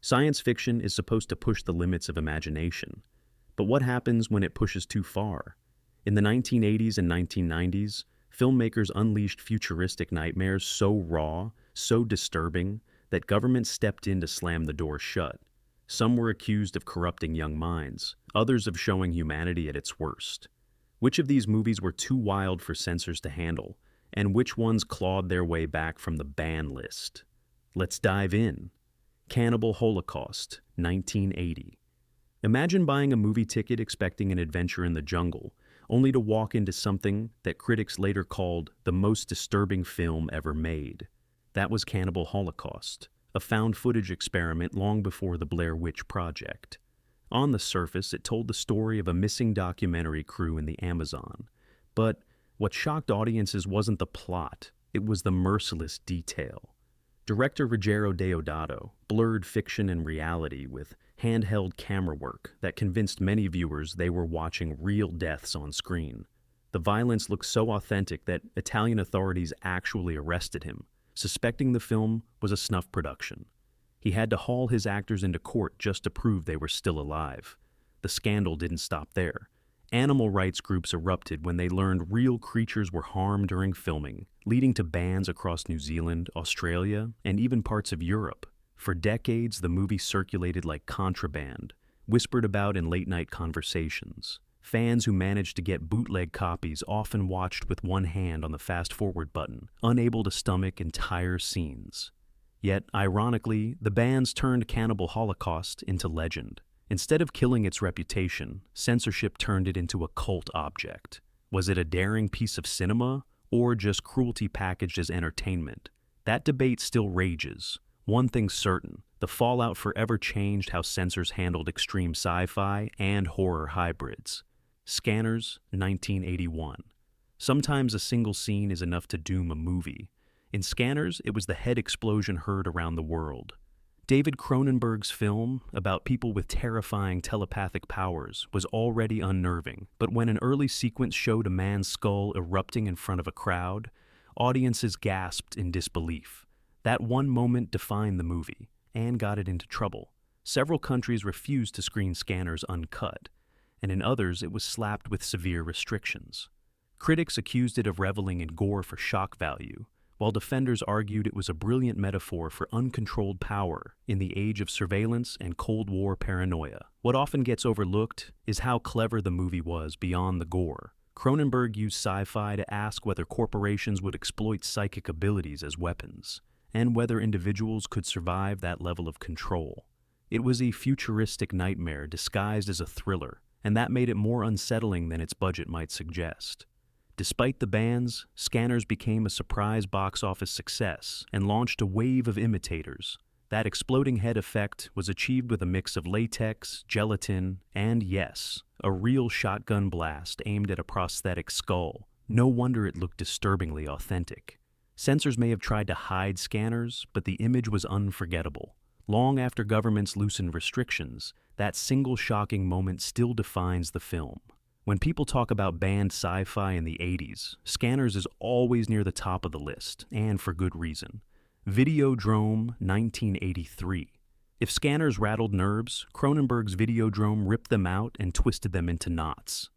Science fiction is supposed to push the limits of imagination. But what happens when it pushes too far? In the 1980s and 1990s, filmmakers unleashed futuristic nightmares so raw, so disturbing, that governments stepped in to slam the door shut. Some were accused of corrupting young minds, others of showing humanity at its worst. Which of these movies were too wild for censors to handle, and which ones clawed their way back from the ban list? Let's dive in. Cannibal Holocaust, 1980. Imagine buying a movie ticket expecting an adventure in the jungle, only to walk into something that critics later called the most disturbing film ever made. That was Cannibal Holocaust, a found footage experiment long before the Blair Witch Project. On the surface, it told the story of a missing documentary crew in the Amazon. But what shocked audiences wasn't the plot, it was the merciless detail. Director Ruggero Deodato blurred fiction and reality with handheld camera work that convinced many viewers they were watching real deaths on screen. The violence looked so authentic that Italian authorities actually arrested him, suspecting the film was a snuff production. He had to haul his actors into court just to prove they were still alive. The scandal didn't stop there. Animal rights groups erupted when they learned real creatures were harmed during filming, leading to bans across New Zealand, Australia, and even parts of Europe. For decades, the movie circulated like contraband, whispered about in late-night conversations. Fans who managed to get bootleg copies often watched with one hand on the fast-forward button, unable to stomach entire scenes. Yet, ironically, the bans turned Cannibal Holocaust into legend. Instead of killing its reputation, censorship turned it into a cult object. Was it a daring piece of cinema, or just cruelty packaged as entertainment? That debate still rages. One thing's certain, the fallout forever changed how censors handled extreme sci-fi and horror hybrids. Scanners, 1981. Sometimes a single scene is enough to doom a movie. In Scanners, it was the head explosion heard around the world. David Cronenberg's film, about people with terrifying telepathic powers, was already unnerving, but when an early sequence showed a man's skull erupting in front of a crowd, audiences gasped in disbelief. That one moment defined the movie, and got it into trouble. Several countries refused to screen Scanners uncut, and in others it was slapped with severe restrictions. Critics accused it of reveling in gore for shock value, while defenders argued it was a brilliant metaphor for uncontrolled power in the age of surveillance and Cold War paranoia. What often gets overlooked is how clever the movie was beyond the gore. Cronenberg used sci-fi to ask whether corporations would exploit psychic abilities as weapons, and whether individuals could survive that level of control. It was a futuristic nightmare disguised as a thriller, and that made it more unsettling than its budget might suggest. Despite the bans, Scanners became a surprise box office success and launched a wave of imitators. That exploding head effect was achieved with a mix of latex, gelatin, and yes, a real shotgun blast aimed at a prosthetic skull. No wonder it looked disturbingly authentic. Censors may have tried to hide Scanners, but the image was unforgettable. Long after governments loosened restrictions, that single shocking moment still defines the film. When people talk about banned sci-fi in the 80s, Scanners is always near the top of the list, and for good reason. Videodrome, 1983. If Scanners rattled nerves, Cronenberg's Videodrome ripped them out and twisted them into knots.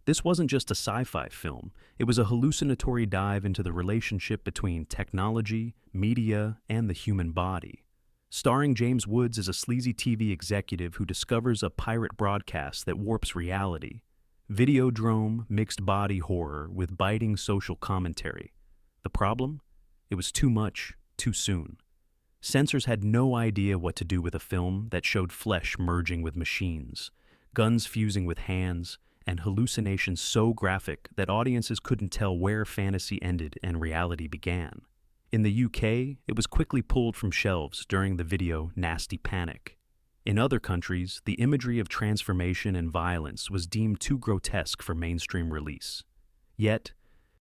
This wasn't just a sci-fi film, it was a hallucinatory dive into the relationship between technology, media, and the human body. Starring James Woods as a sleazy TV executive who discovers a pirate broadcast that warps reality. Videodrome mixed body horror with biting social commentary. The problem? It was too much, too soon. Censors had no idea what to do with a film that showed flesh merging with machines, guns fusing with hands, and hallucinations so graphic that audiences couldn't tell where fantasy ended and reality began. In the UK, it was quickly pulled from shelves during the video Nasty Panic. In other countries, the imagery of transformation and violence was deemed too grotesque for mainstream release. Yet,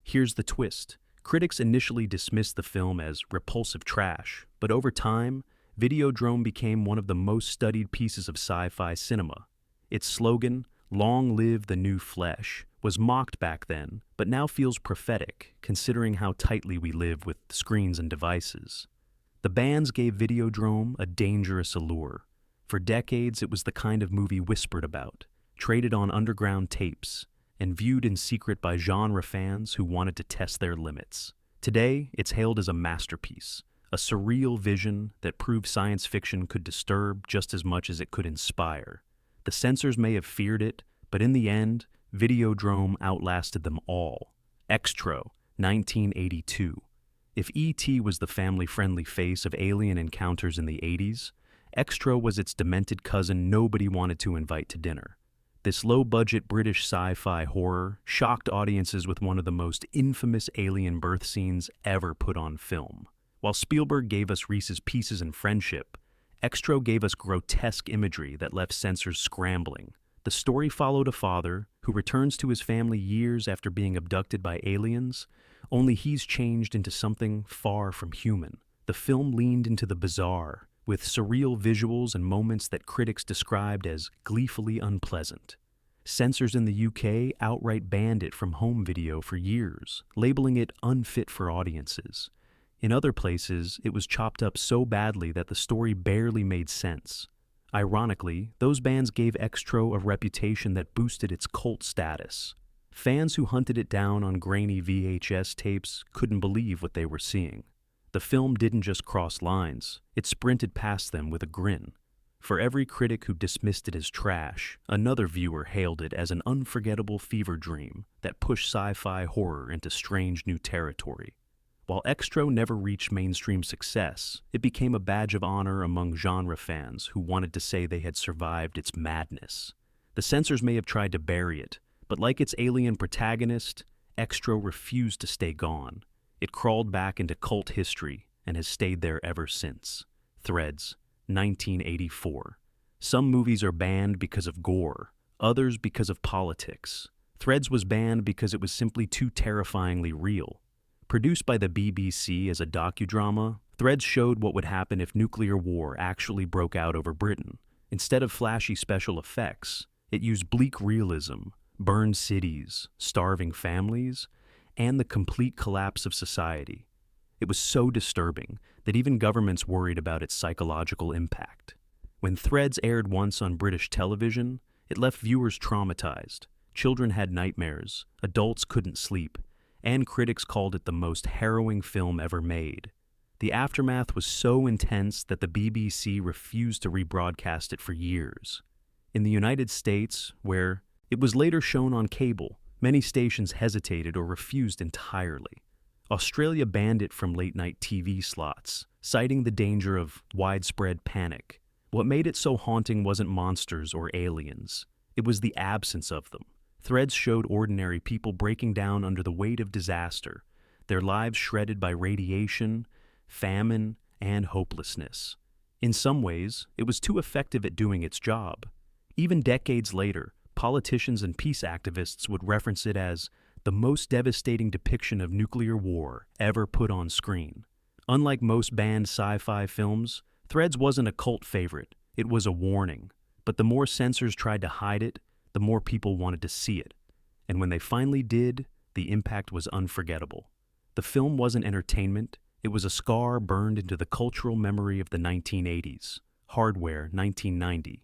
here's the twist. Critics initially dismissed the film as repulsive trash, but over time, Videodrome became one of the most studied pieces of sci-fi cinema. Its slogan, "Long live the new flesh," was mocked back then, but now feels prophetic, considering how tightly we live with screens and devices. The bans gave Videodrome a dangerous allure. For decades, it was the kind of movie whispered about, traded on underground tapes, and viewed in secret by genre fans who wanted to test their limits. Today, it's hailed as a masterpiece, a surreal vision that proved science fiction could disturb just as much as it could inspire. The censors may have feared it, but in the end, Videodrome outlasted them all. Extro, 1982. If E.T. was the family-friendly face of alien encounters in the 80s, Extro was its demented cousin nobody wanted to invite to dinner. This low-budget British sci-fi horror shocked audiences with one of the most infamous alien birth scenes ever put on film. While Spielberg gave us Reese's Pieces and Friendship, Extro gave us grotesque imagery that left censors scrambling. The story followed a father who returns to his family years after being abducted by aliens, only he's changed into something far from human. The film leaned into the bizarre, with surreal visuals and moments that critics described as gleefully unpleasant. Censors in the UK outright banned it from home video for years, labeling it unfit for audiences. In other places, it was chopped up so badly that the story barely made sense. Ironically, those bans gave Extro a reputation that boosted its cult status. Fans who hunted it down on grainy VHS tapes couldn't believe what they were seeing. The film didn't just cross lines, it sprinted past them with a grin. For every critic who dismissed it as trash, another viewer hailed it as an unforgettable fever dream that pushed sci-fi horror into strange new territory. While Extro never reached mainstream success, it became a badge of honor among genre fans who wanted to say they had survived its madness. The censors may have tried to bury it, but like its alien protagonist, Extro refused to stay gone. It crawled back into cult history and has stayed there ever since. Threads, 1984. Some movies are banned because of gore, others because of politics. Threads was banned because it was simply too terrifyingly real. Produced by the BBC as a docudrama, Threads showed what would happen if nuclear war actually broke out over Britain. Instead of flashy special effects, it used bleak realism, burned cities, starving families, and the complete collapse of society. It was so disturbing that even governments worried about its psychological impact. When Threads aired once on British television, it left viewers traumatized. Children had nightmares, adults couldn't sleep, and critics called it the most harrowing film ever made. The aftermath was so intense that the BBC refused to rebroadcast it for years. In the United States, where it was later shown on cable, many stations hesitated or refused entirely. Australia banned it from late-night TV slots, citing the danger of widespread panic. What made it so haunting wasn't monsters or aliens. It was the absence of them. Threads showed ordinary people breaking down under the weight of disaster, their lives shredded by radiation, famine, and hopelessness. In some ways, it was too effective at doing its job. Even decades later, politicians and peace activists would reference it as the most devastating depiction of nuclear war ever put on screen. Unlike most banned sci-fi films, Threads wasn't a cult favorite, it was a warning. But the more censors tried to hide it, the more people wanted to see it. And when they finally did, the impact was unforgettable. The film wasn't entertainment, it was a scar burned into the cultural memory of the 1980s. Hardware, 1990.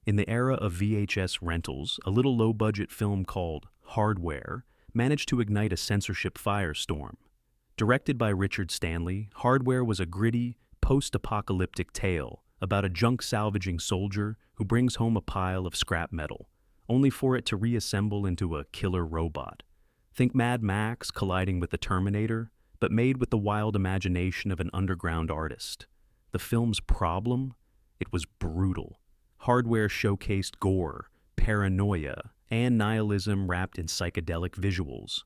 In the era of VHS rentals, a little low-budget film called Hardware managed to ignite a censorship firestorm. Directed by Richard Stanley, Hardware was a gritty, post-apocalyptic tale about a junk-salvaging soldier who brings home a pile of scrap metal, only for it to reassemble into a killer robot. Think Mad Max colliding with the Terminator, but made with the wild imagination of an underground artist. The film's problem? It was brutal. Hardware showcased gore, paranoia, and nihilism wrapped in psychedelic visuals.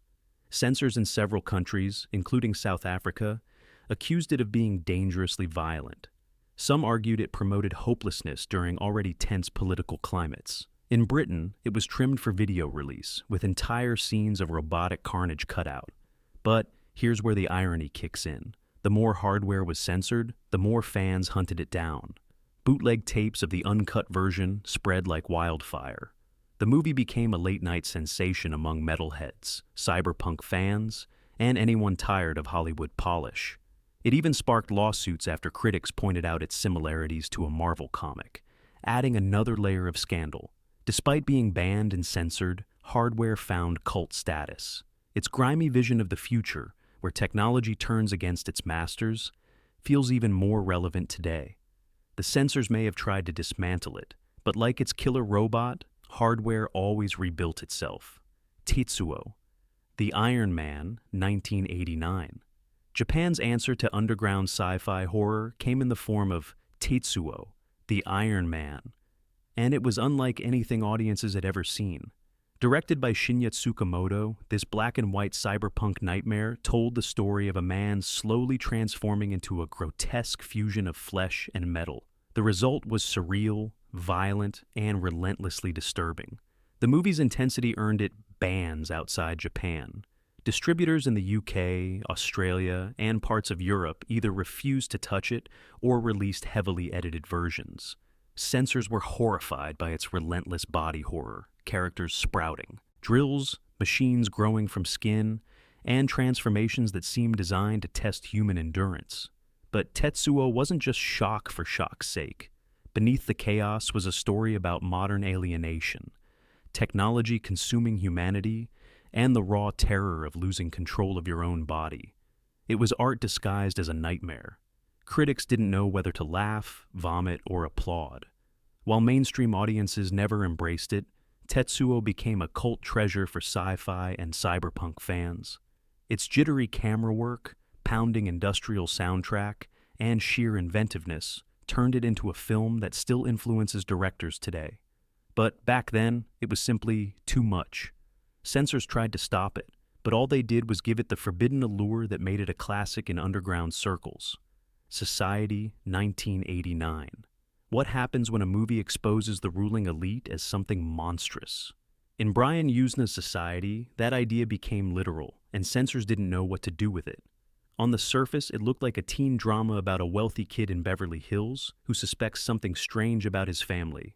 Censors in several countries, including South Africa, accused it of being dangerously violent. Some argued it promoted hopelessness during already tense political climates. In Britain, it was trimmed for video release, with entire scenes of robotic carnage cut out. But here's where the irony kicks in. The more Hardware was censored, the more fans hunted it down. Bootleg tapes of the uncut version spread like wildfire. The movie became a late-night sensation among metalheads, cyberpunk fans, and anyone tired of Hollywood polish. It even sparked lawsuits after critics pointed out its similarities to a Marvel comic, adding another layer of scandal. Despite being banned and censored, Hardware found cult status. Its grimy vision of the future, where technology turns against its masters, feels even more relevant today. The censors may have tried to dismantle it, but like its killer robot, Hardware always rebuilt itself. Tetsuo, the Iron Man, 1989. Japan's answer to underground sci-fi horror came in the form of Tetsuo, the Iron Man, and it was unlike anything audiences had ever seen. Directed by Shinya Tsukamoto, this black-and-white cyberpunk nightmare told the story of a man slowly transforming into a grotesque fusion of flesh and metal. The result was surreal, violent, and relentlessly disturbing. The movie's intensity earned it bans outside Japan. Distributors in the UK, Australia, and parts of Europe either refused to touch it or released heavily edited versions. Censors were horrified by its relentless body horror, characters sprouting, drills, machines growing from skin, and transformations that seemed designed to test human endurance. But Tetsuo wasn't just shock for shock's sake. Beneath the chaos was a story about modern alienation, technology consuming humanity, and the raw terror of losing control of your own body. It was art disguised as a nightmare. Critics didn't know whether to laugh, vomit, or applaud. While mainstream audiences never embraced it, Tetsuo became a cult treasure for sci-fi and cyberpunk fans. Its jittery camera work, pounding industrial soundtrack, and sheer inventiveness turned it into a film that still influences directors today. But back then, it was simply too much. Censors tried to stop it, but all they did was give it the forbidden allure that made it a classic in underground circles. Society, 1989. What happens when a movie exposes the ruling elite as something monstrous? In Brian Yuzna's Society, that idea became literal, and censors didn't know what to do with it. On the surface, it looked like a teen drama about a wealthy kid in Beverly Hills who suspects something strange about his family.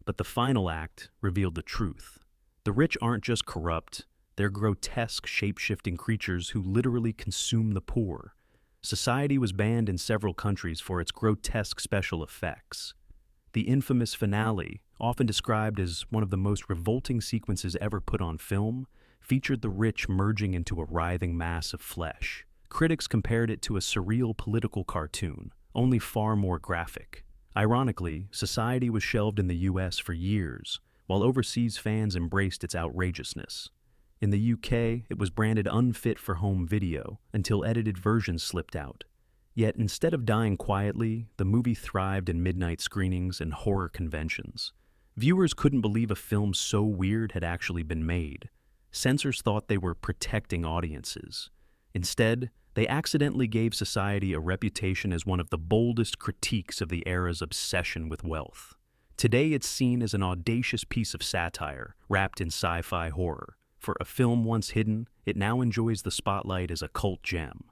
But the final act revealed the truth. The rich aren't just corrupt, they're grotesque, shape-shifting creatures who literally consume the poor. Society was banned in several countries for its grotesque special effects. The infamous finale, often described as one of the most revolting sequences ever put on film, featured the rich merging into a writhing mass of flesh. Critics compared it to a surreal political cartoon, only far more graphic. Ironically, Society was shelved in the US for years, while overseas fans embraced its outrageousness. In the UK, it was branded unfit for home video until edited versions slipped out. Yet instead of dying quietly, the movie thrived in midnight screenings and horror conventions. Viewers couldn't believe a film so weird had actually been made. Censors thought they were protecting audiences. Instead, they accidentally gave Society a reputation as one of the boldest critiques of the era's obsession with wealth. Today it's seen as an audacious piece of satire wrapped in sci-fi horror. For a film once hidden, it now enjoys the spotlight as a cult gem.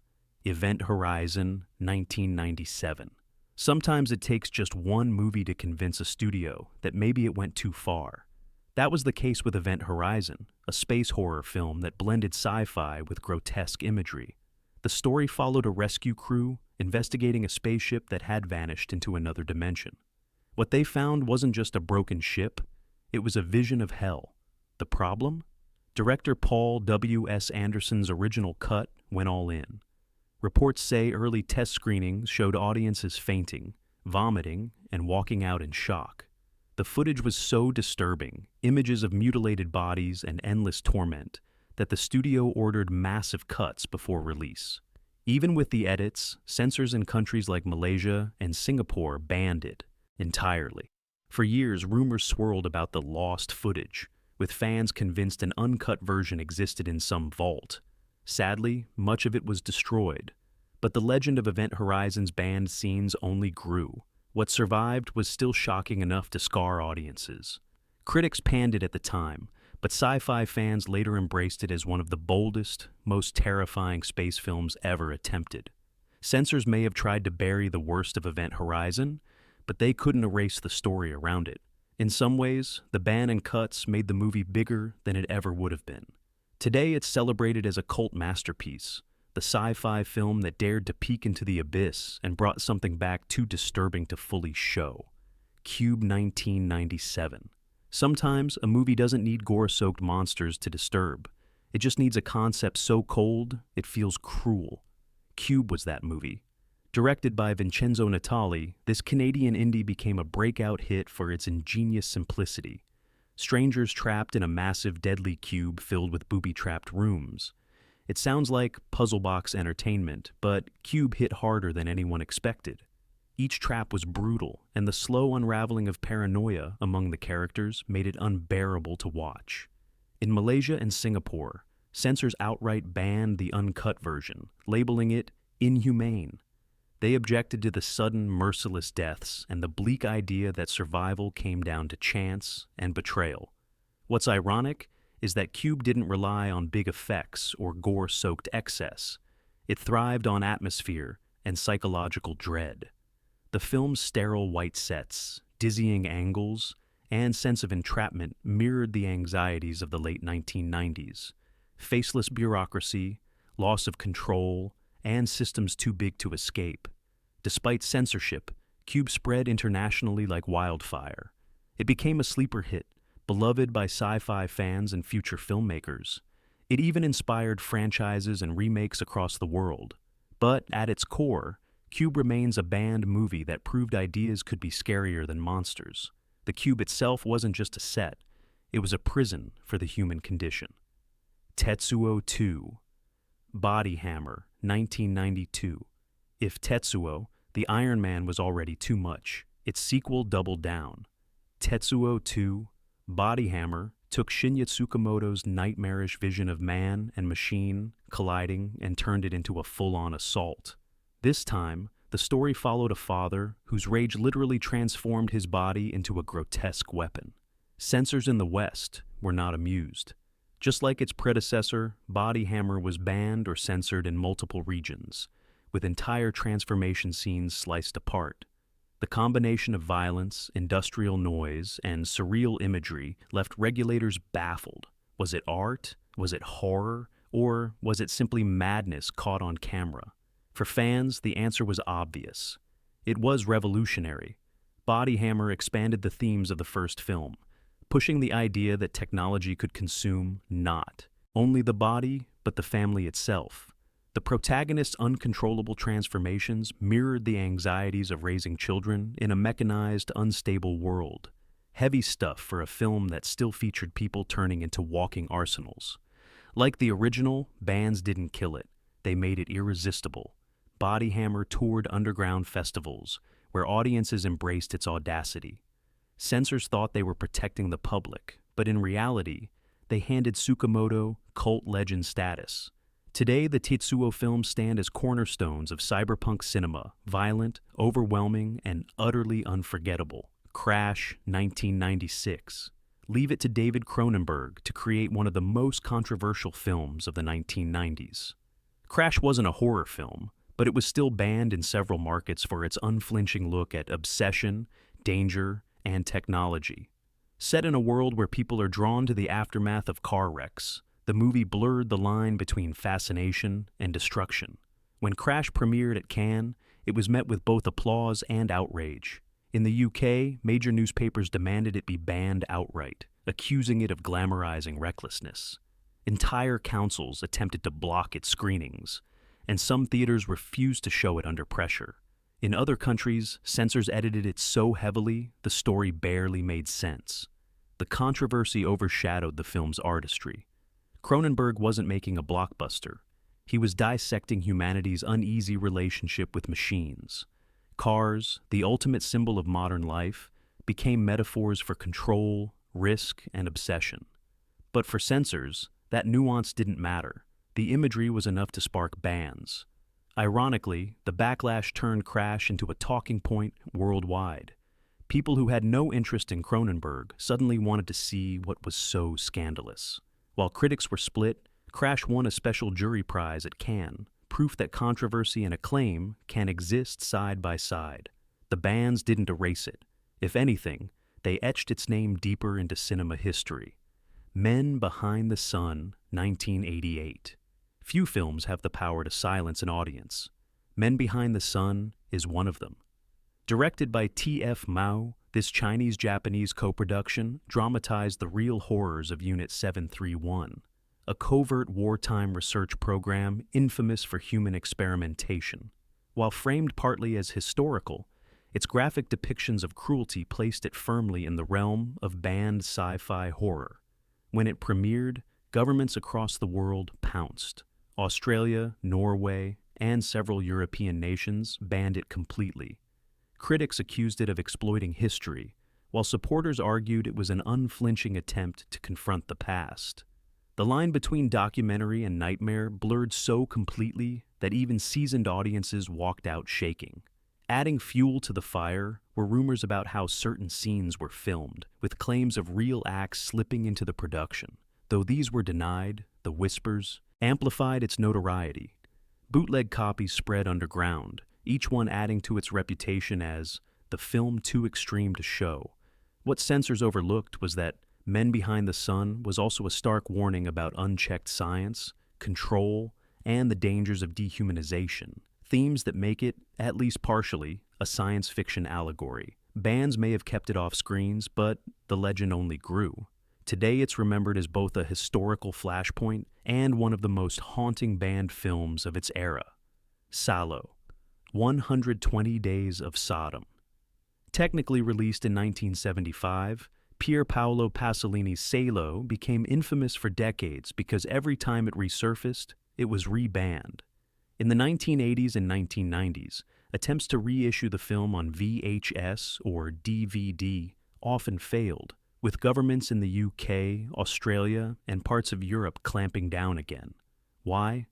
Event Horizon, 1997. Sometimes it takes just one movie to convince a studio that maybe it went too far. That was the case with Event Horizon, a space horror film that blended sci-fi with grotesque imagery. The story followed a rescue crew investigating a spaceship that had vanished into another dimension. What they found wasn't just a broken ship, it was a vision of hell. The problem? Director Paul W. S. Anderson's original cut went all in. Reports say early test screenings showed audiences fainting, vomiting, and walking out in shock. The footage was so disturbing, images of mutilated bodies and endless torment, that the studio ordered massive cuts before release. Even with the edits, censors in countries like Malaysia and Singapore banned it entirely. For years, rumors swirled about the lost footage, with fans convinced an uncut version existed in some vault. Sadly, much of it was destroyed. But the legend of Event Horizon's banned scenes only grew. What survived was still shocking enough to scar audiences. Critics panned it at the time, but sci-fi fans later embraced it as one of the boldest, most terrifying space films ever attempted. Censors may have tried to bury the worst of Event Horizon, but they couldn't erase the story around it. In some ways, the ban and cuts made the movie bigger than it ever would have been. Today, it's celebrated as a cult masterpiece, the sci-fi film that dared to peek into the abyss and brought something back too disturbing to fully show. Cube 1997. Sometimes a movie doesn't need gore-soaked monsters to disturb. It just needs a concept so cold, it feels cruel. Cube was that movie. Directed by Vincenzo Natali, this Canadian indie became a breakout hit for its ingenious simplicity. Strangers trapped in a massive deadly cube filled with booby-trapped rooms. It sounds like puzzle box entertainment, but Cube hit harder than anyone expected. Each trap was brutal, and the slow unraveling of paranoia among the characters made it unbearable to watch. In Malaysia and Singapore, censors outright banned the uncut version, labeling it inhumane. They objected to the sudden, merciless deaths and the bleak idea that survival came down to chance and betrayal. What's ironic is that Cube didn't rely on big effects or gore-soaked excess. It thrived on atmosphere and psychological dread. The film's sterile white sets, dizzying angles, and sense of entrapment mirrored the anxieties of the late 1990s. Faceless bureaucracy, loss of control, and systems too big to escape. Despite censorship, Cube spread internationally like wildfire. It became a sleeper hit, beloved by sci-fi fans and future filmmakers. It even inspired franchises and remakes across the world. But at its core, Cube remains a banned movie that proved ideas could be scarier than monsters. The Cube itself wasn't just a set, it was a prison for the human condition. Tetsuo 2. Body Hammer, 1992. If Tetsuo, the Iron Man, was already too much, its sequel doubled down. Tetsuo 2, Body Hammer, took Shinya Tsukamoto's nightmarish vision of man and machine colliding and turned it into a full-on assault. This time, the story followed a father whose rage literally transformed his body into a grotesque weapon. Censors in the West were not amused. Just like its predecessor, Body Hammer was banned or censored in multiple regions, with entire transformation scenes sliced apart. The combination of violence, industrial noise, and surreal imagery left regulators baffled. Was it art? Was it horror? Or was it simply madness caught on camera? For fans, the answer was obvious. It was revolutionary. Body Hammer expanded the themes of the first film, pushing the idea that technology could consume not only the body, but the family itself. The protagonist's uncontrollable transformations mirrored the anxieties of raising children in a mechanized, unstable world. Heavy stuff for a film that still featured people turning into walking arsenals. Like the original, bans didn't kill it. They made it irresistible. Body Hammer toured underground festivals, where audiences embraced its audacity. Censors thought they were protecting the public, but in reality, they handed Tsukamoto cult legend status. Today, the Tetsuo films stand as cornerstones of cyberpunk cinema, violent, overwhelming, and utterly unforgettable. Crash, 1996. Leave it to David Cronenberg to create one of the most controversial films of the 1990s. Crash wasn't a horror film, but it was still banned in several markets for its unflinching look at obsession, danger, and technology. Set in a world where people are drawn to the aftermath of car wrecks, the movie blurred the line between fascination and destruction. When Crash premiered at Cannes, it was met with both applause and outrage. In the UK, major newspapers demanded it be banned outright, accusing it of glamorizing recklessness. Entire councils attempted to block its screenings, and some theaters refused to show it under pressure. In other countries, censors edited it so heavily, the story barely made sense. The controversy overshadowed the film's artistry. Cronenberg wasn't making a blockbuster. He was dissecting humanity's uneasy relationship with machines. Cars, the ultimate symbol of modern life, became metaphors for control, risk, and obsession. But for censors, that nuance didn't matter. The imagery was enough to spark bans. Ironically, the backlash turned Crash into a talking point worldwide. People who had no interest in Cronenberg suddenly wanted to see what was so scandalous. While critics were split, Crash won a special jury prize at Cannes, proof that controversy and acclaim can exist side by side. The bans didn't erase it. If anything, they etched its name deeper into cinema history. Men Behind the Sun, 1988. Few films have the power to silence an audience. Men Behind the Sun is one of them. Directed by T.F. Mao, This Chinese-Japanese co-production dramatized the real horrors of Unit 731, a covert wartime research program infamous for human experimentation. While framed partly as historical, its graphic depictions of cruelty placed it firmly in the realm of banned sci-fi horror. When it premiered, governments across the world pounced. Australia, Norway, and several European nations banned it completely. Critics accused it of exploiting history, while supporters argued it was an unflinching attempt to confront the past. The line between documentary and nightmare blurred so completely that even seasoned audiences walked out shaking. Adding fuel to the fire were rumors about how certain scenes were filmed, with claims of real acts slipping into the production. Though these were denied, the whispers amplified its notoriety. Bootleg copies spread underground, each one adding to its reputation as the film too extreme to show. What censors overlooked was that Men Behind the Sun was also a stark warning about unchecked science, control, and the dangers of dehumanization, themes that make it, at least partially, a science fiction allegory. Bans may have kept it off screens, but the legend only grew. Today it's remembered as both a historical flashpoint and one of the most haunting banned films of its era. Salo, 120 Days of Sodom. Technically released in 1975, Pier Paolo Pasolini's Salo became infamous for decades because every time it resurfaced, it was rebanned. In the 1980s and 1990s, attempts to reissue the film on VHS or DVD often failed, with governments in the UK, Australia, and parts of Europe clamping down again. Why?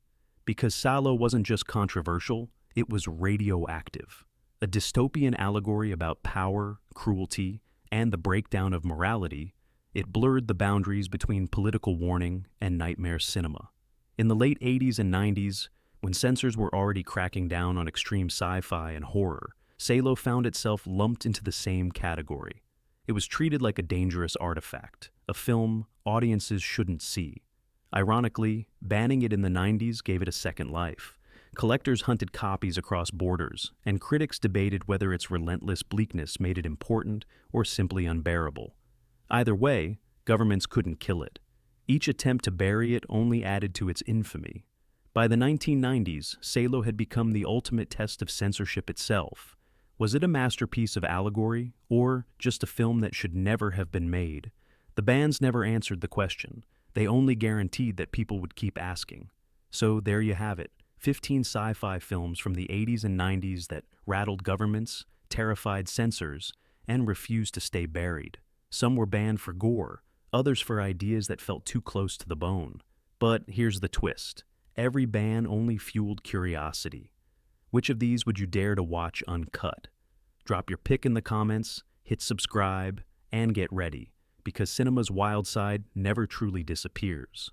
Because Salo wasn't just controversial, it was radioactive. A dystopian allegory about power, cruelty, and the breakdown of morality, it blurred the boundaries between political warning and nightmare cinema. In the late 80s and 90s, when censors were already cracking down on extreme sci-fi and horror, Salo found itself lumped into the same category. It was treated like a dangerous artifact, a film audiences shouldn't see. Ironically, banning it in the 90s gave it a second life. Collectors hunted copies across borders, and critics debated whether its relentless bleakness made it important or simply unbearable. Either way, governments couldn't kill it. Each attempt to bury it only added to its infamy. By the 1990s, Salo had become the ultimate test of censorship itself. Was it a masterpiece of allegory, or just a film that should never have been made? The bans never answered the question. They only guaranteed that people would keep asking. So there you have it. 15 sci-fi films from the 80s and 90s that rattled governments, terrified censors, and refused to stay buried. Some were banned for gore, others for ideas that felt too close to the bone. But here's the twist. Every ban only fueled curiosity. Which of these would you dare to watch uncut? Drop your pick in the comments, hit subscribe, and get ready, because cinema's wild side never truly disappears.